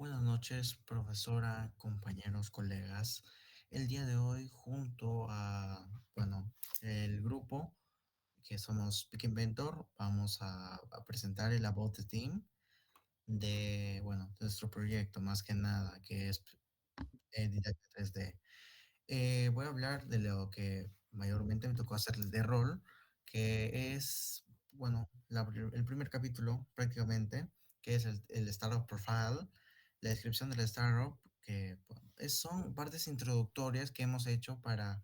Buenas noches, profesora, compañeros, colegas. El día de hoy, junto a, el grupo que somos Peak Inventor, vamos a presentar el About the Team de nuestro proyecto, más que nada, que es Didacta 3D. Voy a hablar de lo que mayormente me tocó hacer de rol, que es, el primer capítulo prácticamente, que es el Startup Profile, la descripción del startup, que son partes introductorias que hemos hecho para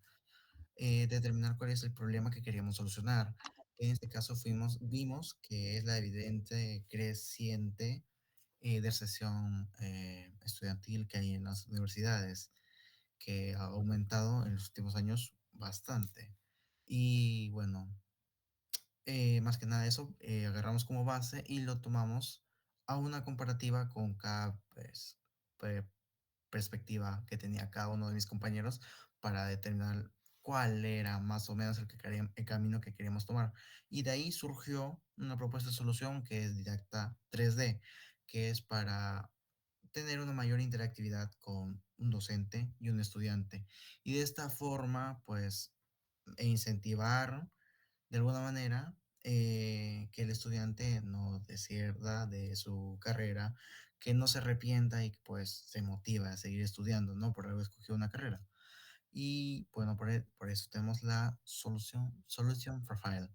determinar cuál es el problema que queríamos solucionar. En este caso vimos que es la evidente creciente deserción estudiantil que hay en las universidades, que ha aumentado en los últimos años bastante. Y bueno, más que nada eso, agarramos como base y lo tomamos a una comparativa con cada pe- perspectiva que tenía cada uno de mis compañeros para determinar cuál era más o menos el camino que queríamos tomar. Y de ahí surgió una propuesta de solución que es Didacta 3D, que es para tener una mayor interactividad con un docente y un estudiante. Y de esta forma, pues, incentivar de alguna manera que el estudiante no desierta de su carrera, que no se arrepienta y que pues se motiva a seguir estudiando, ¿no? Por algo escogió una carrera. Y bueno, por eso tenemos la Solution Profile.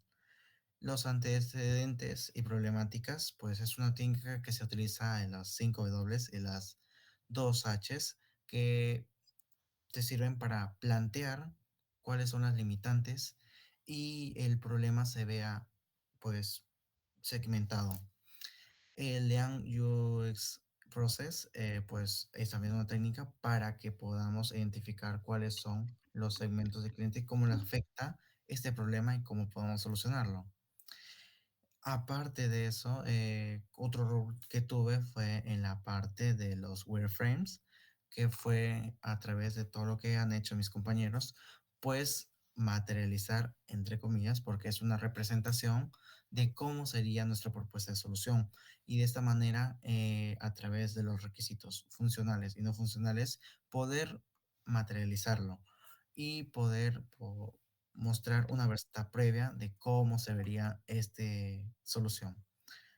Los antecedentes y problemáticas, pues es una técnica que se utiliza en las 5 W y las 2 Hs, que te sirven para plantear cuáles son las limitantes y el problema se vea pues segmentado. El Lean UX Process pues es también una técnica para que podamos identificar cuáles son los segmentos de cliente y cómo les afecta este problema y cómo podemos solucionarlo. Aparte de eso, otro rol que tuve fue en la parte de los wireframes, que fue a través de todo lo que han hecho mis compañeros, pues materializar, entre comillas, porque es una representación de cómo sería nuestra propuesta de solución. Y de esta manera, a través de los requisitos funcionales y no funcionales, poder materializarlo y poder mostrar una versión previa de cómo se vería esta solución.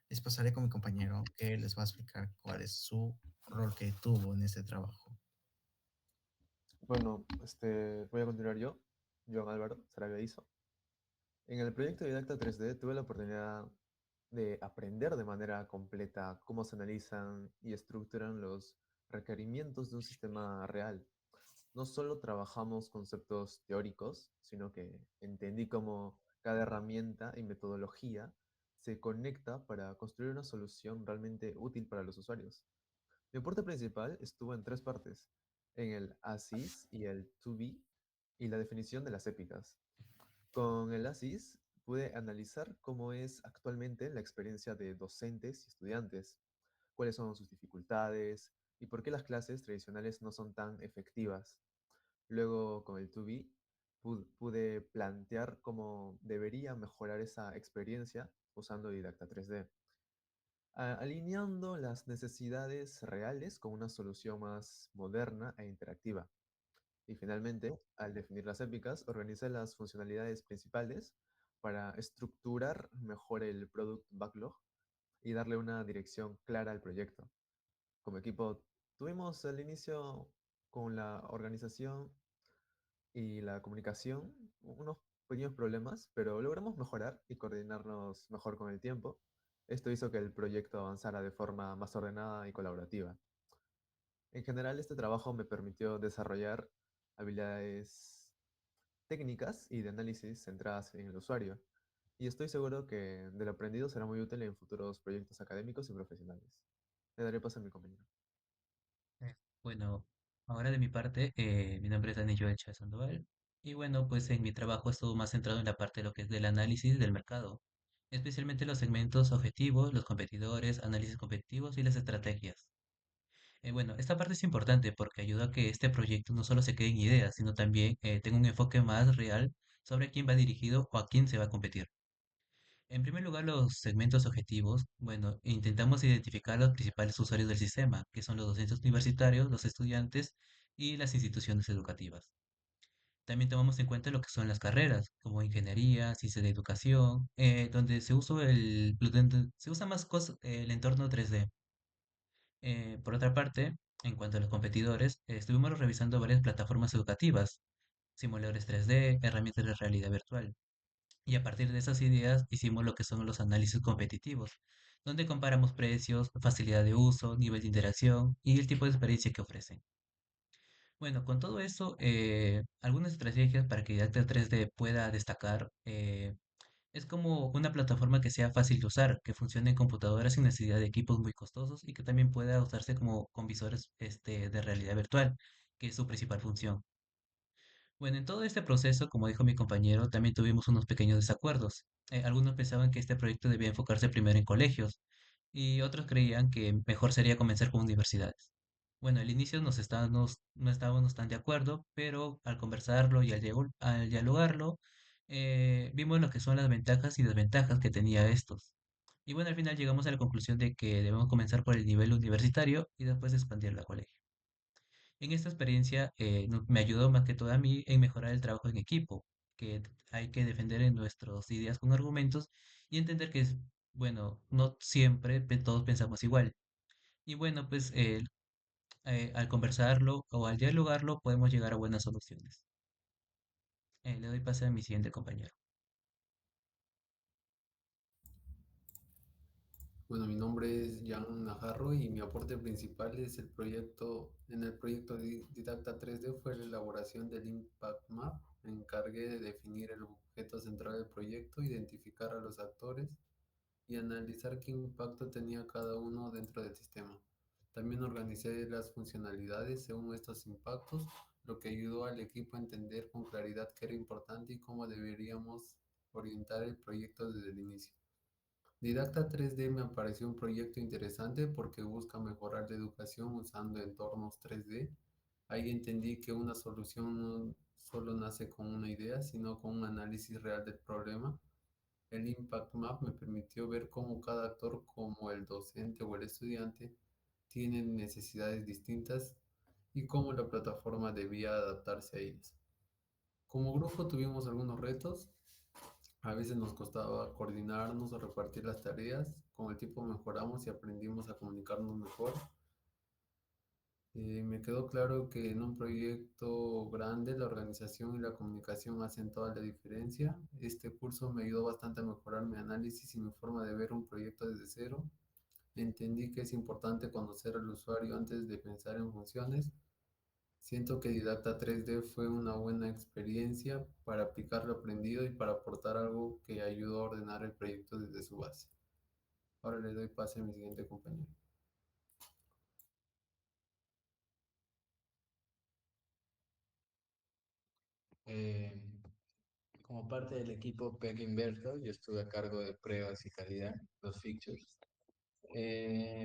Les pasaré con mi compañero que les va a explicar cuál es su rol que tuvo en este trabajo. Bueno, voy a continuar yo, Joan Álvaro Sarabia Iso. En el proyecto Didacta 3D tuve la oportunidad de aprender de manera completa cómo se analizan y estructuran los requerimientos de un sistema real. No solo trabajamos conceptos teóricos, sino que entendí cómo cada herramienta y metodología se conecta para construir una solución realmente útil para los usuarios. Mi aporte principal estuvo en tres partes, en el ASIS y el To Be y la definición de las épicas. Con el ASIS pude analizar cómo es actualmente la experiencia de docentes y estudiantes, cuáles son sus dificultades y por qué las clases tradicionales no son tan efectivas. Luego, con el To Be, pude plantear cómo debería mejorar esa experiencia usando Didacta 3D, alineando las necesidades reales con una solución más moderna e interactiva. Y finalmente, al definir las épicas, organicé las funcionalidades principales para estructurar mejor el Product Backlog y darle una dirección clara al proyecto. Como equipo, tuvimos al inicio con la organización y la comunicación unos pequeños problemas, pero logramos mejorar y coordinarnos mejor con el tiempo. Esto hizo que el proyecto avanzara de forma más ordenada y colaborativa. En general, este trabajo me permitió desarrollar habilidades técnicas y de análisis centradas en el usuario, y estoy seguro que de lo aprendido será muy útil en futuros proyectos académicos y profesionales. Le daré paso a mi compañero. Eh, Bueno, ahora de mi parte, mi nombre es Dani Joel Chávez Sandoval y bueno, pues en mi trabajo estuvo más centrado en la parte de lo que es del análisis del mercado, especialmente los segmentos objetivos, los competidores, análisis competitivos y las estrategias. Bueno, esta parte es importante porque ayuda a que este proyecto no solo se quede en ideas, sino también tenga un enfoque más real sobre a quién va dirigido o a quién se va a competir. En primer lugar, los segmentos objetivos. Bueno, intentamos identificar los principales usuarios del sistema, que son los docentes universitarios, los estudiantes y las instituciones educativas. También tomamos en cuenta lo que son las carreras, como ingeniería, ciencia de educación, donde donde se usa más el entorno 3D. Por otra parte, en cuanto a los competidores, estuvimos revisando varias plataformas educativas, simuladores 3D, herramientas de realidad virtual. Y a partir de esas ideas hicimos lo que son los análisis competitivos, donde comparamos precios, facilidad de uso, nivel de interacción y el tipo de experiencia que ofrecen. Bueno, con todo eso, algunas estrategias para que Didacta 3D pueda destacar es como una plataforma que sea fácil de usar, que funcione en computadoras sin necesidad de equipos muy costosos y que también pueda usarse como con visores de realidad virtual, que es su principal función. Bueno, en todo este proceso, como dijo mi compañero, también tuvimos unos pequeños desacuerdos. Algunos pensaban que este proyecto debía enfocarse primero en colegios y otros creían que mejor sería comenzar con universidades. Bueno, al inicio no estábamos tan de acuerdo, pero al conversarlo y al dialogarlo, vimos lo que son las ventajas y desventajas que tenía estos. Y bueno, al final llegamos a la conclusión de que debemos comenzar por el nivel universitario y después expandirlo a colegio. En esta experiencia me ayudó más que todo a mí en mejorar el trabajo en equipo, que hay que defender en nuestras ideas con argumentos y entender que bueno, no siempre todos pensamos igual. Y bueno, pues al conversarlo o al dialogarlo podemos llegar a buenas soluciones. Le doy pase a mi siguiente compañero. Bueno, mi nombre es Jan Najarro y mi aporte principal es en el proyecto Didacta 3D fue la elaboración del Impact Map. Me encargué de definir el objeto central del proyecto, identificar a los actores y analizar qué impacto tenía cada uno dentro del sistema. También organicé las funcionalidades según estos impactos, lo que ayudó al equipo a entender con claridad qué era importante y cómo deberíamos orientar el proyecto desde el inicio. Didacta 3D me pareció un proyecto interesante porque busca mejorar la educación usando entornos 3D. Ahí entendí que una solución no solo nace con una idea, sino con un análisis real del problema. El Impact Map me permitió ver cómo cada actor, como el docente o el estudiante, tienen necesidades distintas y cómo la plataforma debía adaptarse a ellas. Como grupo tuvimos algunos retos. A veces nos costaba coordinarnos o repartir las tareas. Con el tiempo mejoramos y aprendimos a comunicarnos mejor. Me quedó claro que en un proyecto grande la organización y la comunicación hacen toda la diferencia. Este curso me ayudó bastante a mejorar mi análisis y mi forma de ver un proyecto desde cero. Entendí que es importante conocer al usuario antes de pensar en funciones. Siento que Didacta 3D fue una buena experiencia para aplicar lo aprendido y para aportar algo que ayudó a ordenar el proyecto desde su base. Ahora le doy pase a mi siguiente compañero. Eh, Como parte del equipo PEC Inverso, yo estuve a cargo de pruebas y calidad, los features.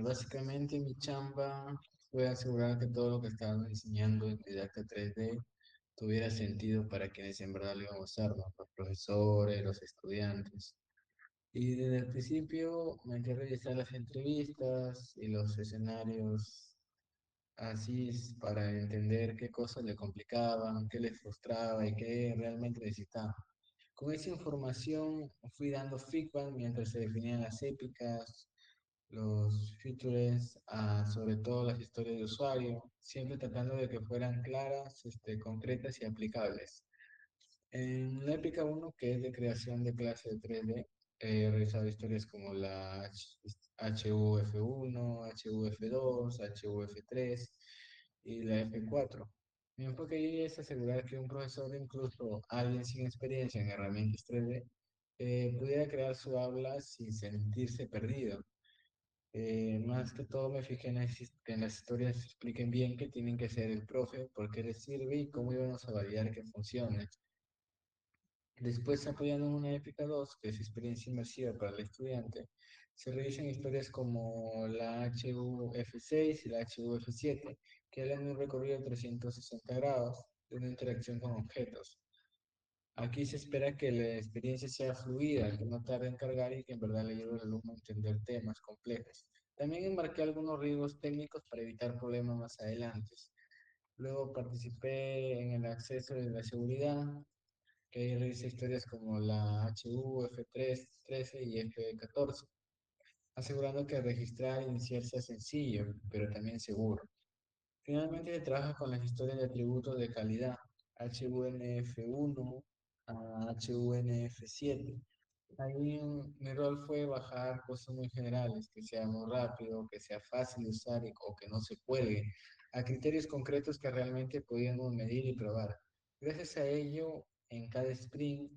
Básicamente mi chamba fue asegurar que todo lo que estábamos diseñando en Didacta 3D tuviera sentido para quienes en verdad lo iban a usar, ¿no? Los profesores, los estudiantes. Y desde el principio me encargué de realizar las entrevistas y los escenarios así es para entender qué cosas le complicaban, qué le frustraba y qué realmente necesitaba. Con esa información fui dando feedback mientras se definían las épicas, los features, sobre todo las historias de usuario, siempre tratando de que fueran claras, concretas y aplicables. En la épica uno que es de creación de clase de 3D, he realizado historias como la HUF1, HUF2, HUF3 y la F4. Mi enfoque ahí es asegurar que un profesor, incluso alguien sin experiencia en herramientas 3D, pudiera crear su aula sin sentirse perdido. Más que todo me fijé que en las historias se expliquen bien qué tienen que hacer el profe, por qué les sirve y cómo íbamos a validar que funcione. Después, apoyando en una épica 2 que es experiencia inmersiva para el estudiante, se realizan historias como la HUF6 y la HUF7, que hablan de un recorrido de 360 grados de una interacción con objetos. Aquí se espera que la experiencia sea fluida, que no tarde en cargar y que en verdad le ayude al alumno a entender temas complejos. También enmarqué algunos riesgos técnicos para evitar problemas más adelante. Luego participé en el acceso de la seguridad, que ahí revisé historias como la HU, F3, 13 y F14, asegurando que registrar e iniciar sea sencillo, pero también seguro. Finalmente se trabaja con las historias de atributos de calidad, HUNF1 a HUNF7. Ahí mi rol fue bajar cosas muy generales, que sea muy rápido, que sea fácil de usar o que no se cuelgue, a criterios concretos que realmente podíamos medir y probar. Gracias a ello, en cada sprint,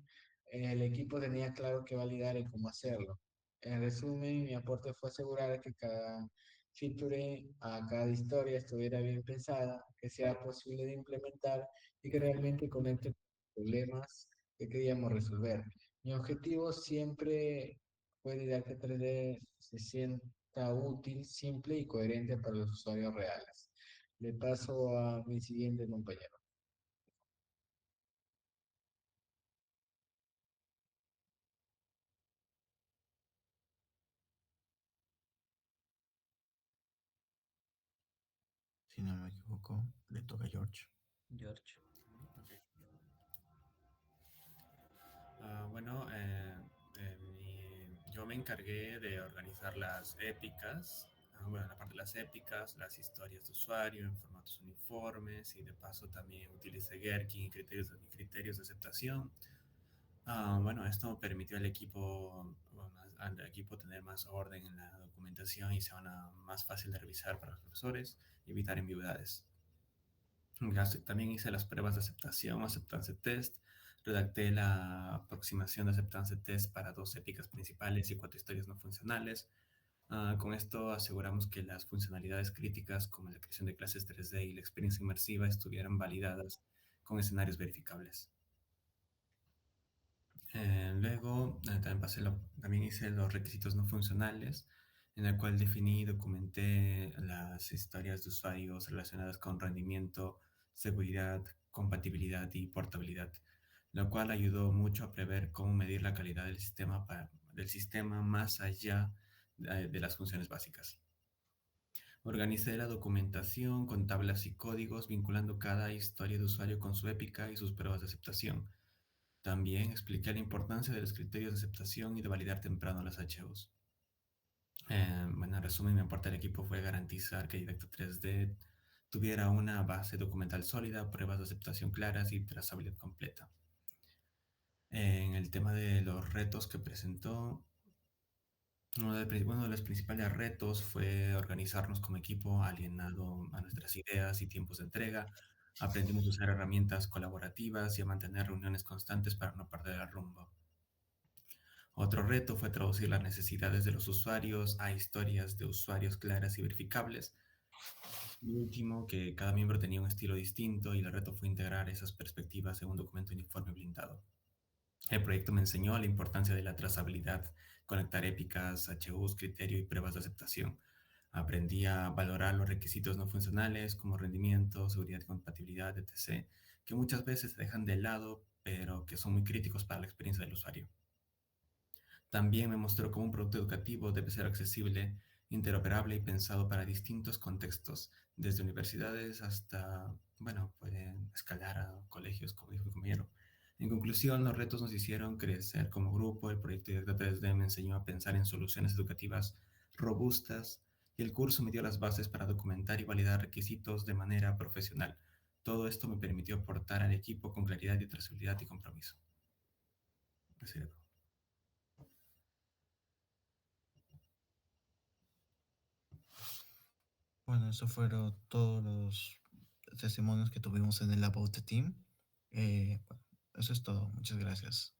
el equipo tenía claro qué validar y cómo hacerlo. En resumen, mi aporte fue asegurar que cada feature a cada historia estuviera bien pensada, que sea posible de implementar y que realmente conecte con los problemas que queríamos resolver. Mi objetivo siempre fue Didacta 3D se sienta útil, simple y coherente para los usuarios reales. Le paso a mi siguiente compañero. Si no me equivoco, le toca a George. George. Ok. Bueno, yo me encargué de organizar las épicas, bueno, la parte de las épicas, las historias de usuario en formatos uniformes y de paso también utilicé Gherkin y criterios de aceptación. Bueno, esto permitió al equipo tener más orden en la documentación y sea más fácil de revisar para los profesores y evitar ambigüedades. También hice las pruebas de aceptación, aceptance test, redacté la aproximación de aceptance test para 2 épicas principales y 4 historias no funcionales. Con esto aseguramos que las funcionalidades críticas como la creación de clases 3D y la experiencia inmersiva estuvieran validadas con escenarios verificables. Luego también hice los requisitos no funcionales, en el cual definí y documenté las historias de usuarios relacionadas con rendimiento, seguridad, compatibilidad y portabilidad, lo cual ayudó mucho a prever cómo medir la calidad del sistema más allá de las funciones básicas. Organicé la documentación con tablas y códigos vinculando cada historia de usuario con su épica y sus pruebas de aceptación. También expliqué la importancia de los criterios de aceptación y de validar temprano las HUs. Bueno, en resumen, mi aporte al equipo fue garantizar que Didacta 3D tuviera una base documental sólida, pruebas de aceptación claras y trazabilidad completa. En el tema de los retos que presentó, uno de los principales retos fue organizarnos como equipo alienado a nuestras ideas y tiempos de entrega. Aprendimos a usar herramientas colaborativas y a mantener reuniones constantes para no perder el rumbo. Otro reto fue traducir las necesidades de los usuarios a historias de usuarios claras y verificables. Y último, que cada miembro tenía un estilo distinto y el reto fue integrar esas perspectivas en un documento uniforme blindado. El proyecto me enseñó la importancia de la trazabilidad, conectar épicas, HUs, criterio y pruebas de aceptación. Aprendí a valorar los requisitos no funcionales como rendimiento, seguridad y compatibilidad, etc., que muchas veces se dejan de lado, pero que son muy críticos para la experiencia del usuario. También me mostró cómo un producto educativo debe ser accesible, interoperable y pensado para distintos contextos, desde universidades hasta, bueno, pueden escalar a colegios, como dijo mi compañero. En conclusión, los retos nos hicieron crecer como grupo, el proyecto Didacta 3D me enseñó a pensar en soluciones educativas robustas y el curso me dio las bases para documentar y validar requisitos de manera profesional. Todo esto me permitió aportar al equipo con claridad y trazabilidad y compromiso. Así es. Bueno, eso fueron todos los testimonios que tuvimos en el About the Team. Bueno, eso es todo. Muchas gracias.